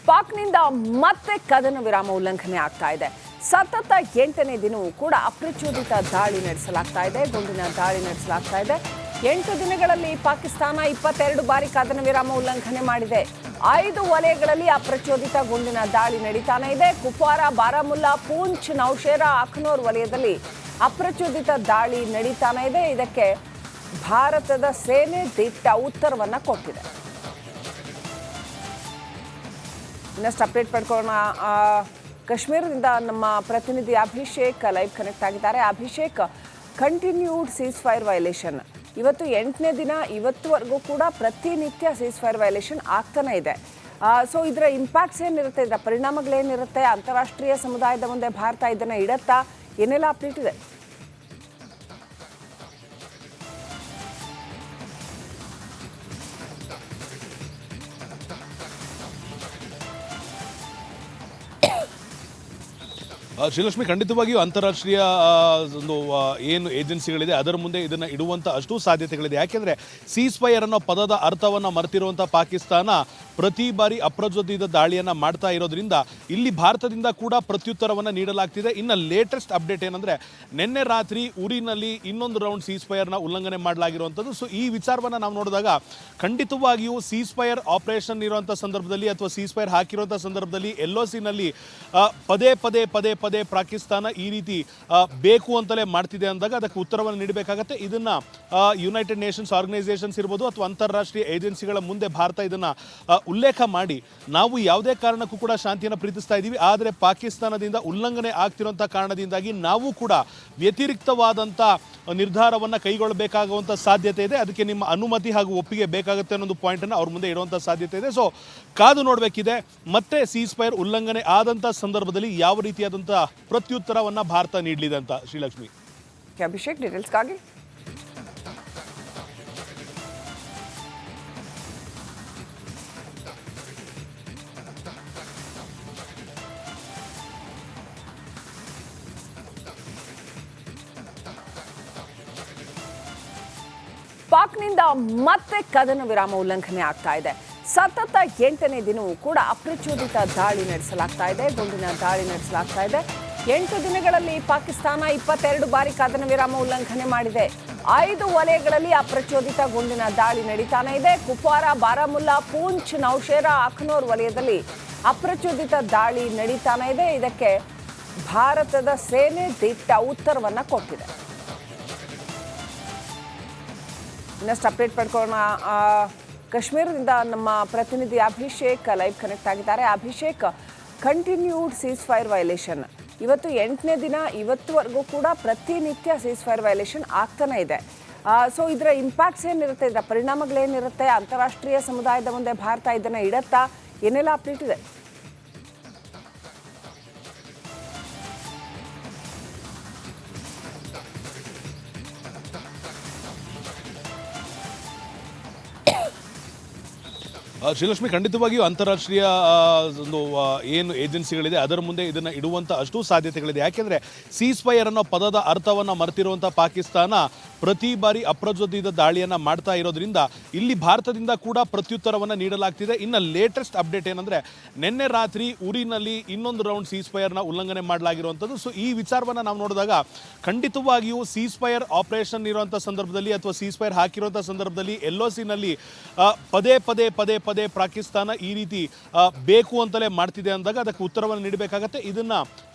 ಪಾಕ್ನಿಂದ ಮತ್ತೆ ಕದನ ವಿರಾಮ ಉಲ್ಲಂಘನೆ ಆಗ್ತಾ ಇದೆ. ಸತತ 8ನೇ ದಿನವೂ ಕೂಡ ಅಪ್ರಚೋದಿತ ದಾಳಿ ನಡೆಸಲಾಗ್ತಾ ಇದೆ, ಗುಂಡಿನ ದಾಳಿ ನಡೆಸಲಾಗ್ತಾ ಇದೆ. 8 ದಿನಗಳಲ್ಲಿ ಪಾಕಿಸ್ತಾನ 22 ಬಾರಿ ಕದನ ವಿರಾಮ ಉಲ್ಲಂಘನೆ ಮಾಡಿದೆ. 5 ವಲಯಗಳಲ್ಲಿ ಅಪ್ರಚೋದಿತ ಗುಂಡಿನ ದಾಳಿ ನಡೀತಾನೆ ಇದೆ. ಕುಪ್ವಾರ, ಬಾರಾಮುಲ್ಲಾ, ಪೂಂಚ್, ನೌಶೇರಾ, ಅಖ್ನೂರ್ ವಲಯದಲ್ಲಿ ಅಪ್ರಚೋದಿತ ದಾಳಿ ನಡೀತಾನೆ ಇದೆ. ಇದಕ್ಕೆ ಭಾರತದ ಸೇನೆ ದಿಟ್ಟ ಉತ್ತರವನ್ನ ಕೊಟ್ಟಿದೆ. ಇನ್ನಷ್ಟು ಅಪ್ಡೇಟ್ ಪಡ್ಕೊಳ್ಳೋಣ. ಕಾಶ್ಮೀರದಿಂದ ನಮ್ಮ ಪ್ರತಿನಿಧಿ ಅಭಿಷೇಕ್ ಲೈವ್ ಕನೆಕ್ಟ್ ಆಗಿದ್ದಾರೆ. Abhishek, continued seize fire violation ಇವತ್ತು 8ನೇ ದಿನ, ಇವತ್ತುವರೆಗೂ ಕೂಡ ಪ್ರತಿನಿತ್ಯ ಸೀಸ್ ಫೈರ್ ವೈಲೇಷನ್ ಆಗ್ತಾನೆ ಇದೆ. ಸೊ ಇದರ ಇಂಪ್ಯಾಕ್ಟ್ಸ್ ಏನಿರುತ್ತೆ, ಇದರ ಪರಿಣಾಮಗಳೇನಿರುತ್ತೆ, ಅಂತಾರಾಷ್ಟ್ರೀಯ ಸಮುದಾಯದ ಮುಂದೆ ಭಾರತ ಇದನ್ನು ಇಡತ್ತಾ, ಏನೆಲ್ಲ ಅಪ್ಡೇಟ್ ಇದೆ? ಶ್ರೀಲಕ್ಷ್ಮಿ, ಖಂಡಿತವಾಗಿಯೂ ಅಂತಾರಾಷ್ಟ್ರೀಯ ಒಂದು ಏನು ಏಜೆನ್ಸಿಗಳಿದೆ ಅದರ ಮುಂದೆ ಇದನ್ನು ಇಡುವಂಥ ಅಷ್ಟೂ ಸಾಧ್ಯತೆಗಳಿದೆ. ಯಾಕೆಂದರೆ ಸೀಸ್ ಫೈರ್ ಅನ್ನೋ ಪದದ ಅರ್ಥವನ್ನು ಮರೆತಿರುವಂಥ ಪಾಕಿಸ್ತಾನ ಪ್ರತಿ ಬಾರಿ ಅಪ್ರಚೋದಿತ ದಾಳಿಯನ್ನು ಮಾಡ್ತಾ ಇರೋದ್ರಿಂದ ಇಲ್ಲಿ ಭಾರತದಿಂದ ಕೂಡ ಪ್ರತ್ಯುತ್ತರವನ್ನು ನೀಡಲಾಗ್ತಿದೆ. ಇನ್ನು ಲೇಟೆಸ್ಟ್ ಅಪ್ಡೇಟ್ ಏನಂದರೆ, ನಿನ್ನೆ ರಾತ್ರಿ ಉರಿನಲ್ಲಿ ಇನ್ನೊಂದು ರೌಂಡ್ ಸೀಸ್ ಫೈರ್ನ ಉಲ್ಲಂಘನೆ ಮಾಡಲಾಗಿರುವಂಥದ್ದು. ಸೊ ಈ ವಿಚಾರವನ್ನು ನಾವು ನೋಡಿದಾಗ ಖಂಡಿತವಾಗಿಯೂ ಸೀಸ್ ಫೈರ್ ಆಪರೇಷನ್ ಇರುವಂಥ ಸಂದರ್ಭದಲ್ಲಿ ಅಥವಾ ಸೀಸ್ ಫೈರ್ ಹಾಕಿರುವಂಥ ಸಂದರ್ಭದಲ್ಲಿ LOCನಲ್ಲಿ ಪದೇ ಪದೇ ಪದೇ ಪದೇ ಪಾಕಿಸ್ತಾನ ಈ ರೀತಿ ಬೇಕು ಅಂತಲೇ ಮಾಡ್ತಿದೆ ಅಂದಾಗ ಅದಕ್ಕೆ ಉತ್ತರವನ್ನು ನೀಡಬೇಕಾಗತ್ತೆ. ಇದನ್ನು ಯುನೈಟೆಡ್ ನೇಷನ್ಸ್ ಆರ್ಗನೈಸೇಷನ್ಸ್ ಇರ್ಬೋದು ಅಥವಾ ಅಂತಾರಾಷ್ಟ್ರೀಯ ಏಜೆನ್ಸಿಗಳ ಮುಂದೆ ಭಾರತ ಇದನ್ನು ಉಲ್ಲೇಖ ಮಾಡಿ, ನಾವು ಯಾವುದೇ ಕಾರಣಕ್ಕೂ ಕೂಡ ಶಾಂತಿಯನ್ನು ಪ್ರೀತಿಸ್ತಾ ಇದ್ದೀವಿ, ಆದರೆ ಪಾಕಿಸ್ತಾನದಿಂದ ಉಲ್ಲಂಘನೆ ಆಗ್ತಿರುವಂಥ ಕಾರಣದಿಂದಾಗಿ ನಾವು ಕೂಡ ವ್ಯತಿರಿಕ್ತವಾದಂಥ ನಿರ್ಧಾರವನ್ನು ಕೈಗೊಳ್ಳಬೇಕಾಗುವಂಥ ಸಾಧ್ಯತೆ ಇದೆ, ಅದಕ್ಕೆ ನಿಮ್ಮ ಅನುಮತಿ ಹಾಗೂ ಒಪ್ಪಿಗೆ ಬೇಕಾಗುತ್ತೆ ಅನ್ನೋದು ಪಾಯಿಂಟನ್ನು ಅವ್ರ ಮುಂದೆ ಇಡುವಂಥ ಸಾಧ್ಯತೆ ಇದೆ. ಸೊ ಕಾದು ನೋಡಬೇಕಿದೆ, ಮತ್ತೆ ಸೀಸ್ ಫೈರ್ ಉಲ್ಲಂಘನೆ ಆದಂಥ ಸಂದರ್ಭದಲ್ಲಿ ಯಾವ ರೀತಿಯಾದಂಥ ಪ್ರತ್ಯುತ್ತರವನ್ನು ಭಾರತ ನೀಡಲಿದೆ ಅಂತ. ಶ್ರೀಲಕ್ಷ್ಮಿ. ಅಭಿಷೇಕ್, ಡೀಟೇಲ್ಸ್ಗಾಗಿ ಪಾಕ್ನಿಂದ ಮತ್ತೆ ಕದನ ವಿರಾಮ ಉಲ್ಲಂಘನೆ ಆಗ್ತಾ ಇದೆ. ಸತತ 8ನೇ ದಿನವೂ ಕೂಡ ಅಪ್ರಚೋದಿತ ದಾಳಿ ನಡೆಸಲಾಗ್ತಾ ಇದೆ, ಗುಂಡಿನ ದಾಳಿ ನಡೆಸಲಾಗ್ತಾ ಇದೆ. 8 ದಿನಗಳಲ್ಲಿ ಪಾಕಿಸ್ತಾನ 22 ಬಾರಿ ಕದನ ವಿರಾಮ ಉಲ್ಲಂಘನೆ ಮಾಡಿದೆ. 5 ವಲಯಗಳಲ್ಲಿ ಅಪ್ರಚೋದಿತ ಗುಂಡಿನ ದಾಳಿ ನಡೀತಾನೆ ಇದೆ. ಕುಪ್ವಾರ, ಬಾರಾಮುಲ್ಲಾ, ಪೂಂಚ್, ನೌಶೇರಾ, ಅಖ್ನೂರ್ ವಲಯದಲ್ಲಿ ಅಪ್ರಚೋದಿತ ದಾಳಿ ನಡೀತಾನೆ ಇದೆ. ಇದಕ್ಕೆ ಭಾರತದ ಸೇನೆ ದಿಟ್ಟ ಉತ್ತರವನ್ನ ಕೊಟ್ಟಿದೆ. ಇನ್ನಷ್ಟು ಅಪ್ಡೇಟ್ ಪಡ್ಕೊಳ್ಳೋಣ. ಕಾಶ್ಮೀರದಿಂದ ನಮ್ಮ ಪ್ರತಿನಿಧಿ ಅಭಿಷೇಕ್ ಲೈವ್ ಕನೆಕ್ಟ್ ಆಗಿದ್ದಾರೆ. Abhishek, continued seize fire violation ಇವತ್ತು 8ನೇ ದಿನ, ಇವತ್ತುವರೆಗೂ ಕೂಡ ಪ್ರತಿನಿತ್ಯ ಸೀಸ್ ಫೈರ್ ವೈಲೇಷನ್ ಆಗ್ತಾನೆ ಇದೆ. ಸೊ ಇದರ ಇಂಪ್ಯಾಕ್ಟ್ಸ್ ಏನಿರುತ್ತೆ, ಇದರ ಪರಿಣಾಮಗಳೇನಿರುತ್ತೆ, ಅಂತಾರಾಷ್ಟ್ರೀಯ ಸಮುದಾಯದ ಮುಂದೆ ಭಾರತ ಇದನ್ನು ಇಡತ್ತಾ, ಏನೆಲ್ಲ ಅಪ್ಡೇಟ್ ಇದೆ? ಶ್ರೀಲಕ್ಷ್ಮಿ, ಖಂಡಿತವಾಗಿಯೂ ಅಂತಾರಾಷ್ಟ್ರೀಯ ಒಂದು ಏನು ಏಜೆನ್ಸಿಗಳಿದೆ ಅದರ ಮುಂದೆ ಇದನ್ನು ಇಡುವಂಥ ಅಷ್ಟೂ ಸಾಧ್ಯತೆಗಳಿದೆ. ಯಾಕೆಂದರೆ ಸೀಸ್ ಫೈರ್ ಅನ್ನೋ ಪದದ ಅರ್ಥವನ್ನು ಮರೆತಿರುವಂಥ ಪಾಕಿಸ್ತಾನ ಪ್ರತಿ ಬಾರಿ ಅಪ್ರಚೋದಿತ ದಾಳಿಯನ್ನು ಮಾಡ್ತಾ ಇರೋದ್ರಿಂದ ಇಲ್ಲಿ ಭಾರತದಿಂದ ಕೂಡ ಪ್ರತ್ಯುತ್ತರವನ್ನು ನೀಡಲಾಗ್ತಿದೆ. ಇನ್ನು ಲೇಟೆಸ್ಟ್ ಅಪ್ಡೇಟ್ ಏನಂದರೆ, ನಿನ್ನೆ ರಾತ್ರಿ ಉರಿನಲ್ಲಿ ಇನ್ನೊಂದು ರೌಂಡ್ ಸೀಸ್ ಫೈರ್ನ ಉಲ್ಲಂಘನೆ ಮಾಡಲಾಗಿರುವಂಥದ್ದು. ಸೊ ಈ ವಿಚಾರವನ್ನು ನಾವು ನೋಡಿದಾಗ ಖಂಡಿತವಾಗಿಯೂ ಸೀಸ್ ಫೈರ್ ಆಪರೇಷನ್ ಇರುವಂಥ ಸಂದರ್ಭದಲ್ಲಿ ಅಥವಾ ಸೀಸ್ ಫೈರ್ ಹಾಕಿರುವಂಥ ಸಂದರ್ಭದಲ್ಲಿ LOCನಲ್ಲಿ ಪದೇ ಪದೇ ಪದೇ ಪದೇ ಪಾಕಿಸ್ತಾನ ಈ ರೀತಿ ಬೇಕು ಅಂತಲೇ ಮಾಡ್ತಿದೆ ಅಂದಾಗ ಅದಕ್ಕೆ ಉತ್ತರವನ್ನು ನೀಡಬೇಕಾಗತ್ತೆ. ಇದನ್ನು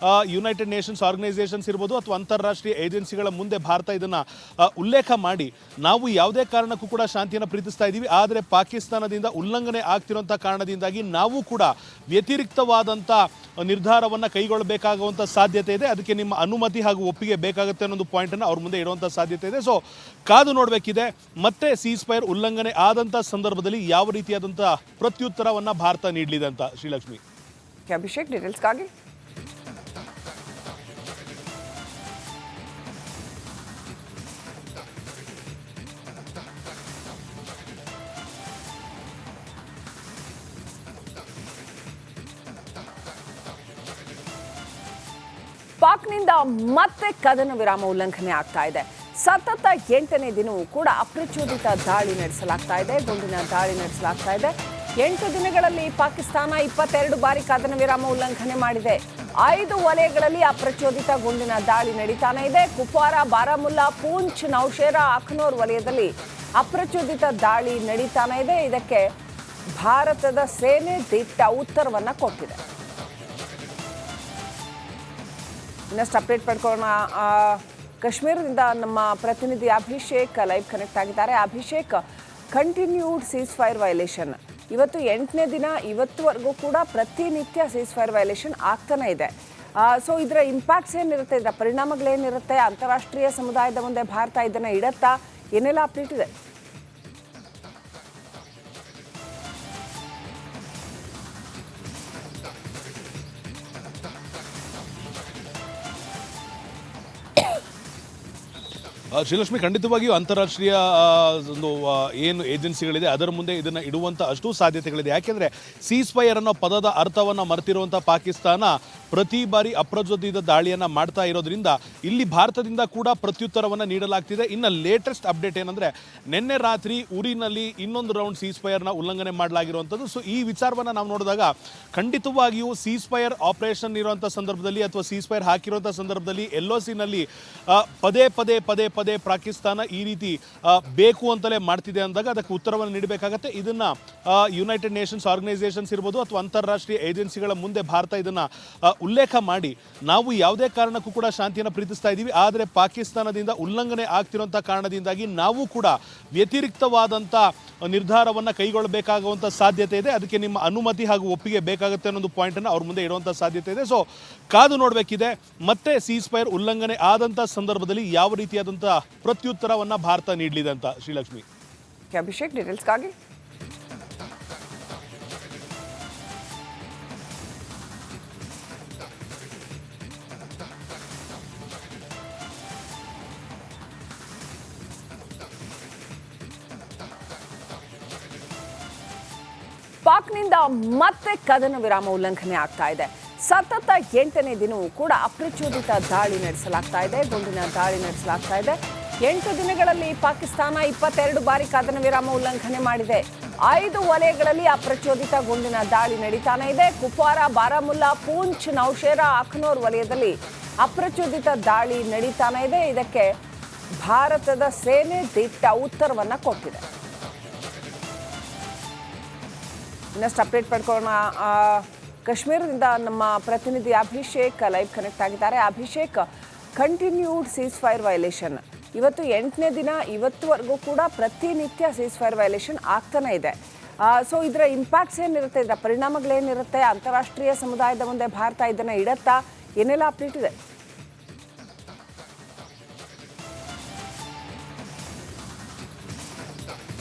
ಯುನೈಟೆಡ್ ನೇಷನ್ಸ್ ಆರ್ಗನೈಸೇಷನ್ಸ್ ಇರ್ಬೋದು ಅಥವಾ ಅಂತಾರಾಷ್ಟ್ರೀಯ ಏಜೆನ್ಸಿಗಳ ಮುಂದೆ ಭಾರತ ಇದನ್ನು ಉಲ್ಲೇಖ ಮಾಡಿ, ನಾವು ಯಾವುದೇ ಕಾರಣಕ್ಕೂ ಕೂಡ ಶಾಂತಿಯನ್ನು ಪ್ರೀತಿಸ್ತಾ ಇದ್ದೀವಿ, ಆದರೆ ಪಾಕಿಸ್ತಾನದಿಂದ ಉಲ್ಲಂಘನೆ ಆಗ್ತಿರುವಂಥ ಕಾರಣದಿಂದಾಗಿ ನಾವು ಕೂಡ ವ್ಯತಿರಿಕ್ತವಾದಂಥ ನಿರ್ಧಾರವನ್ನು ಕೈಗೊಳ್ಳಬೇಕಾಗುವಂಥ ಸಾಧ್ಯತೆ ಇದೆ, ಅದಕ್ಕೆ ನಿಮ್ಮ ಅನುಮತಿ ಹಾಗೂ ಒಪ್ಪಿಗೆ ಬೇಕಾಗುತ್ತೆ ಅನ್ನೋದು ಪಾಯಿಂಟನ್ನು ಅವ್ರ ಮುಂದೆ ಇಡುವಂಥ ಸಾಧ್ಯತೆ ಇದೆ. ಸೊ ಕಾದು ನೋಡಬೇಕಿದೆ, ಮತ್ತೆ ಸೀಸ್ ಫೈರ್ ಉಲ್ಲಂಘನೆ ಆದಂಥ ಸಂದರ್ಭದಲ್ಲಿ ಯಾವ ರೀತಿಯಾದಂಥ ಪ್ರತ್ಯುತ್ತರವನ್ನು ಭಾರತ ನೀಡಲಿದೆ ಅಂತ. ಶ್ರೀಲಕ್ಷ್ಮಿ. ಅಭಿಷೇಕ್, ಡೀಟೇಲ್ಸ್ಗಾಗಿ ಪಾಕ್ನಿಂದ ಮತ್ತೆ ಕದನ ವಿರಾಮ ಉಲ್ಲಂಘನೆ ಆಗ್ತಾ ಇದೆ. ಸತತ 8ನೇ ದಿನವೂ ಕೂಡ ಅಪ್ರಚೋದಿತ ದಾಳಿ ನಡೆಸಲಾಗ್ತಾ ಇದೆ, ಗುಂಡಿನ ದಾಳಿ ನಡೆಸಲಾಗ್ತಾ ಇದೆ. 8 ದಿನಗಳಲ್ಲಿ ಪಾಕಿಸ್ತಾನ 22 ಬಾರಿ ಕದನ ವಿರಾಮ ಉಲ್ಲಂಘನೆ ಮಾಡಿದೆ. 5 ವಲಯಗಳಲ್ಲಿ ಅಪ್ರಚೋದಿತ ಗುಂಡಿನ ದಾಳಿ ನಡೀತಾನೆ ಇದೆ. ಕುಪ್ವಾರ, ಬಾರಾಮುಲ್ಲಾ, ಪೂಂಚ್, ನೌಶೇರಾ, ಅಖ್ನೂರ್ ವಲಯದಲ್ಲಿ ಅಪ್ರಚೋದಿತ ದಾಳಿ ನಡೀತಾನೆ ಇದೆ. ಇದಕ್ಕೆ ಭಾರತದ ಸೇನೆ ದಿಟ್ಟ ಉತ್ತರವನ್ನ ಕೊಟ್ಟಿದೆ. ಇನ್ನಷ್ಟು ಅಪ್ಡೇಟ್ ಪಡ್ಕೊಳ್ಳೋಣ. ಕಾಶ್ಮೀರದಿಂದ ನಮ್ಮ ಪ್ರತಿನಿಧಿ ಅಭಿಷೇಕ್ ಲೈವ್ ಕನೆಕ್ಟ್ ಆಗಿದ್ದಾರೆ. Abhishek, continued seize fire violation ಇವತ್ತು 8ನೇ ದಿನ. ಇವತ್ತುವರೆಗೂ ಕೂಡ ಪ್ರತಿನಿತ್ಯ ಸೀಸ್ ಫೈರ್ ವೈಲೇಷನ್ ಆಗ್ತಾನೆ ಇದೆ. ಸೊ ಇದರ ಇಂಪ್ಯಾಕ್ಟ್ಸ್ ಏನಿರುತ್ತೆ, ಇದರ ಪರಿಣಾಮಗಳೇನಿರುತ್ತೆ, ಅಂತಾರಾಷ್ಟ್ರೀಯ ಸಮುದಾಯದ ಮುಂದೆ ಭಾರತ ಇದನ್ನು ಇಡತ್ತಾ, ಏನೆಲ್ಲ ಅಪ್ಡೇಟ್ ಇದೆ? ಶ್ರೀಲಕ್ಷ್ಮಿ, ಖಂಡಿತವಾಗಿಯೂ ಅಂತಾರಾಷ್ಟ್ರೀಯ ಒಂದು ಏನು ಏಜೆನ್ಸಿಗಳಿದೆ ಅದರ ಮುಂದೆ ಇದನ್ನು ಇಡುವಂಥ ಅಷ್ಟೂ ಸಾಧ್ಯತೆಗಳಿದೆ. ಯಾಕೆಂದರೆ ಸೀಸ್ ಫೈರ್ ಅನ್ನೋ ಪದದ ಅರ್ಥವನ್ನು ಮರೆತಿರುವಂಥ ಪಾಕಿಸ್ತಾನ ಪ್ರತಿ ಬಾರಿ ಅಪ್ರಚೋದಿತ ದಾಳಿಯನ್ನು ಮಾಡ್ತಾ ಇರೋದ್ರಿಂದ ಇಲ್ಲಿ ಭಾರತದಿಂದ ಕೂಡ ಪ್ರತ್ಯುತ್ತರವನ್ನು ನೀಡಲಾಗ್ತಿದೆ. ಇನ್ನು ಲೇಟೆಸ್ಟ್ ಅಪ್ಡೇಟ್ ಏನಂದರೆ, ನಿನ್ನೆ ರಾತ್ರಿ ಉರಿನಲ್ಲಿ ಇನ್ನೊಂದು ರೌಂಡ್ ಸೀಸ್ ಫೈರ್ನ ಉಲ್ಲಂಘನೆ ಮಾಡಲಾಗಿರುವಂಥದ್ದು. ಸೊ ಈ ವಿಚಾರವನ್ನು ನಾವು ನೋಡಿದಾಗ ಖಂಡಿತವಾಗಿಯೂ ಸೀಸ್ ಫೈರ್ ಆಪರೇಷನ್ ಇರುವಂಥ ಸಂದರ್ಭದಲ್ಲಿ ಅಥವಾ ಸೀಸ್ ಫೈರ್ ಹಾಕಿರುವಂಥ ಸಂದರ್ಭದಲ್ಲಿ LOCನಲ್ಲಿ ಪದೇ ಪದೇ ಪದೇ ಪದೇ ಪಾಕಿಸ್ತಾನ ಈ ರೀತಿ ಬೇಕು ಅಂತಲೇ ಮಾಡ್ತಿದೆ ಅಂದಾಗ ಅದಕ್ಕೆ ಉತ್ತರವನ್ನು ನೀಡಬೇಕಾಗತ್ತೆ. ಇದನ್ನು ಯುನೈಟೆಡ್ ನೇಷನ್ಸ್ ಆರ್ಗನೈಸೇಷನ್ಸ್ ಇರ್ಬೋದು ಅಥವಾ ಅಂತಾರಾಷ್ಟ್ರೀಯ ಏಜೆನ್ಸಿಗಳ ಮುಂದೆ ಭಾರತ ಇದನ್ನು ಉಲ್ಲೇಖ ಮಾಡಿ, ನಾವು ಯಾವುದೇ ಕಾರಣಕ್ಕೂ ಕೂಡ ಶಾಂತಿಯನ್ನು ಪ್ರೀತಿಸ್ತಾ ಇದ್ದೀವಿ, ಆದರೆ ಪಾಕಿಸ್ತಾನದಿಂದ ಉಲ್ಲಂಘನೆ ಆಗ್ತಿರುವಂಥ ಕಾರಣದಿಂದಾಗಿ ನಾವು ಕೂಡ ವ್ಯತಿರಿಕ್ತವಾದಂಥ ನಿರ್ಧಾರವನ್ನು ಕೈಗೊಳ್ಳಬೇಕಾಗುವಂಥ ಸಾಧ್ಯತೆ ಇದೆ, ಅದಕ್ಕೆ ನಿಮ್ಮ ಅನುಮತಿ ಹಾಗೂ ಒಪ್ಪಿಗೆ ಬೇಕಾಗುತ್ತೆ ಅನ್ನೋದು ಪಾಯಿಂಟನ್ನು ಅವ್ರ ಮುಂದೆ ಇಡುವಂಥ ಸಾಧ್ಯತೆ ಇದೆ. ಸೊ ಕಾದು ನೋಡಬೇಕಿದೆ, ಮತ್ತೆ ಸೀಸ್ ಫೈರ್ ಉಲ್ಲಂಘನೆ ಆದಂಥ ಸಂದರ್ಭದಲ್ಲಿ ಯಾವ ರೀತಿಯಾದಂಥ ಪ್ರತ್ಯುತ್ತರವನ್ನು ಭಾರತ ನೀಡಲಿದೆ ಅಂತ. ಶ್ರೀಲಕ್ಷ್ಮಿ. ಅಭಿಷೇಕ್, ಡೀಟೇಲ್ಸ್ಗಾಗಿ ಪಾಕ್ನಿಂದ ಮತ್ತೆ ಕದನ ವಿರಾಮ ಉಲ್ಲಂಘನೆ ಆಗ್ತಾ ಇದೆ. ಸತತ 8ನೇ ದಿನವೂ ಕೂಡ ಅಪ್ರಚೋದಿತ ದಾಳಿ ನಡೆಸಲಾಗ್ತಾ ಇದೆ, ಗುಂಡಿನ ದಾಳಿ ನಡೆಸಲಾಗ್ತಾ ಇದೆ. 8 ದಿನಗಳಲ್ಲಿ ಪಾಕಿಸ್ತಾನ 22 ಬಾರಿ ಕದನ ವಿರಾಮ ಉಲ್ಲಂಘನೆ ಮಾಡಿದೆ. 5 ವಲಯಗಳಲ್ಲಿ ಅಪ್ರಚೋದಿತ ಗುಂಡಿನ ದಾಳಿ ನಡೀತಾನೆ ಇದೆ. ಕುಪ್ವಾರ, ಬಾರಾಮುಲ್ಲಾ, ಪೂಂಚ್, ನೌಶೇರಾ, ಅಖ್ನೂರ್ ವಲಯದಲ್ಲಿ ಅಪ್ರಚೋದಿತ ದಾಳಿ ನಡೀತಾನೆ ಇದೆ. ಇದಕ್ಕೆ ಭಾರತದ ಸೇನೆ ದಿಟ್ಟ ಉತ್ತರವನ್ನ ಕೊಟ್ಟಿದೆ. ಇನ್ನಷ್ಟು ಅಪ್ಡೇಟ್ ಪಡ್ಕೊಳ್ಳೋಣ. ಕಾಶ್ಮೀರದಿಂದ ನಮ್ಮ ಪ್ರತಿನಿಧಿ ಅಭಿಷೇಕ್ ಲೈವ್ ಕನೆಕ್ಟ್ ಆಗಿದ್ದಾರೆ. Abhishek, continued seize fire violation ಇವತ್ತು 8ನೇ ದಿನ. ಇವತ್ತುವರೆಗೂ ಕೂಡ ಪ್ರತಿನಿತ್ಯ ಸೀಸ್ ಫೈರ್ ವೈಲೇಷನ್ ಆಗ್ತಾನೆ ಇದೆ. ಸೊ ಇದರ ಇಂಪ್ಯಾಕ್ಟ್ಸ್ ಏನಿರುತ್ತೆ, ಇದರ ಪರಿಣಾಮಗಳೇನಿರುತ್ತೆ, ಅಂತಾರಾಷ್ಟ್ರೀಯ ಸಮುದಾಯದ ಮುಂದೆ ಭಾರತ ಇದನ್ನು ಇಡತ್ತಾ, ಏನೆಲ್ಲ ಅಪ್ಡೇಟ್ ಇದೆ?